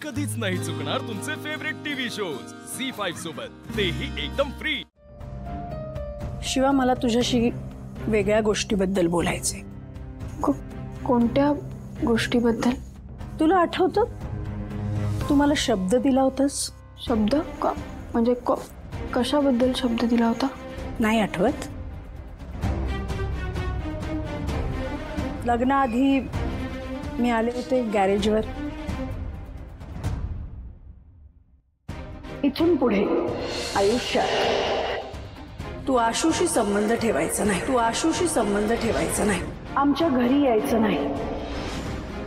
कधीच नाही चुकणार तुमचे फेवरेट टीव्ही शोज झी5 सोबत, तेही एकदम फ्री। शिवा, मला तुझ्याशी वेगळ्या गोष्टीबद्दल बोलायचे। कोणत्या गोष्टीबद्दल? तुला आठवतं तू मला शब्द दिला होतास? शब्द का? म्हणजे कशाबद्दल शब्द दिला होता? नाही आठवत? लग्नाआधी मी आले होते गॅरेजवर। इथून पुढे आयुष्यात तू आशूशी संबंध ठेवायचा नाही, तू आशूशी संबंध ठेवायचा नाही, आमच्या घरी यायचं नाही,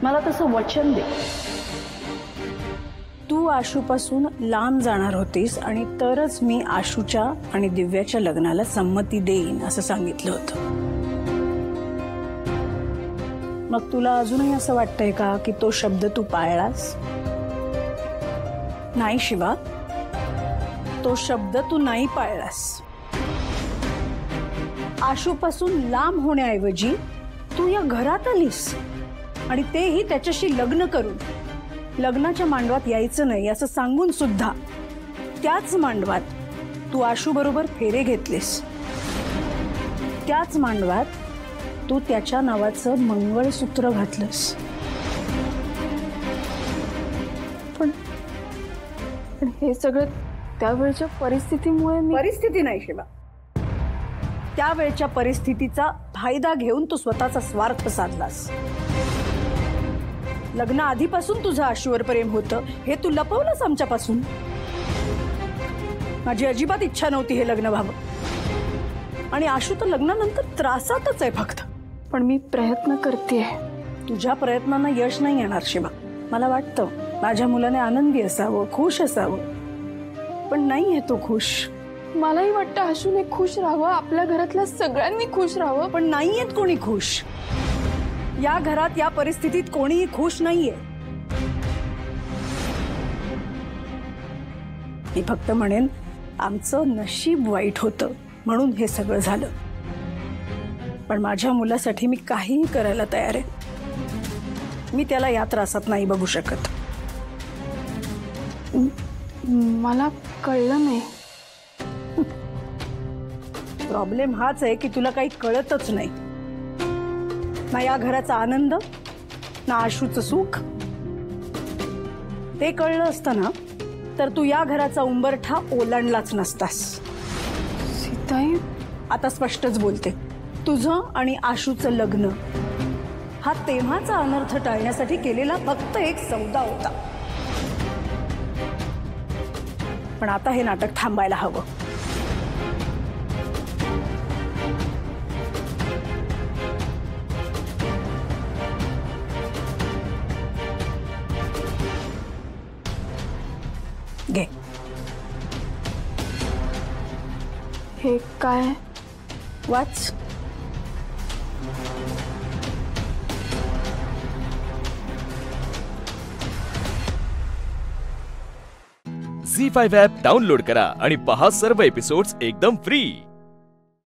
मला तसं वचन दे। तू आशूपासून लांब जाणार होतीस आणि तरच मी आशूच्या आणि दिव्याच्या लग्नाला संमती देईन असं सांगितलं होतं। मग तुला अजूनही असं वाटतंय का की तो शब्द तू पाळलास? नाही शिवा, तो शब्द तू नाही पाळलास। आशूपासून लांब होण्याऐवजी तू या घरात आलीस आणि तेही त्याच्याशी लग्न करून। लग्नाच्या मांडवात यायचं नाही असं सांगून सुद्धा त्याच मांडवात तू आशू बरोबर फेरे घेतलेस। त्याच मांडवात तू त्याच्या नावाचं मंगळसूत्र घातलंस। पण हे सगळं त्यावेळच्या परिस्थितीमुळे परिस्थिती नाही शिवा, त्यावेळच्या परिस्थितीचा फायदा घेऊन तू स्वतःचा स्वार्थ साधलास। लग्न आधीपासून तुझं आशूवर प्रेम होतं हे तू लपवलंस आमच्यापासून। माझी अजिबात इच्छा नव्हती हे लग्न व्हावं आणि आशू तर लग्नानंतर त्रासातच आहे फक्त। पण मी प्रयत्न करतेय। तुझ्या प्रयत्नांना यश नाही येणार शिवा। मला वाटतं माझ्या मुलाने आनंदी असावं, खुश असावं, पण नाहीये तो खुश। मलाही वाटतं आशूने खुश राहावं, आपल्या घरातल्या सगळ्यांनी खुश राहावं, पण नाहीयेत कोणी खुश। या घरात या परिस्थितीत कोणीही खुश नाहीये। मी फक्त म्हणेन आमचं नशीब वाईट होतं म्हणून हे सगळं झालं, पण माझ्या मुलासाठी मी काहीही करायला तयार आहे। मी त्याला या त्रासात नाही बघू शकत। मला कळलं नाही। प्रॉब्लेम हाच आहे की तुला काही कळतच नाही, ना या घराचा आनंद ना आशूचं सुख। ते कळलं असतं ना तर तू या घराचा उंबरठा ओलांडलाच नसतास। सीताई, आता स्पष्टच बोलते, तुझं आणि आशूचं लग्न हा तेव्हाचा अनर्थ टाळण्यासाठी केलेला फक्त एक सौदा होता, पण आता हे नाटक थांबायला हवं। घे। हे काय? वाच। झी5 ॲप डाउनलोड करा आणि पहा सर्व एपिसोड्स एकदम फ्री।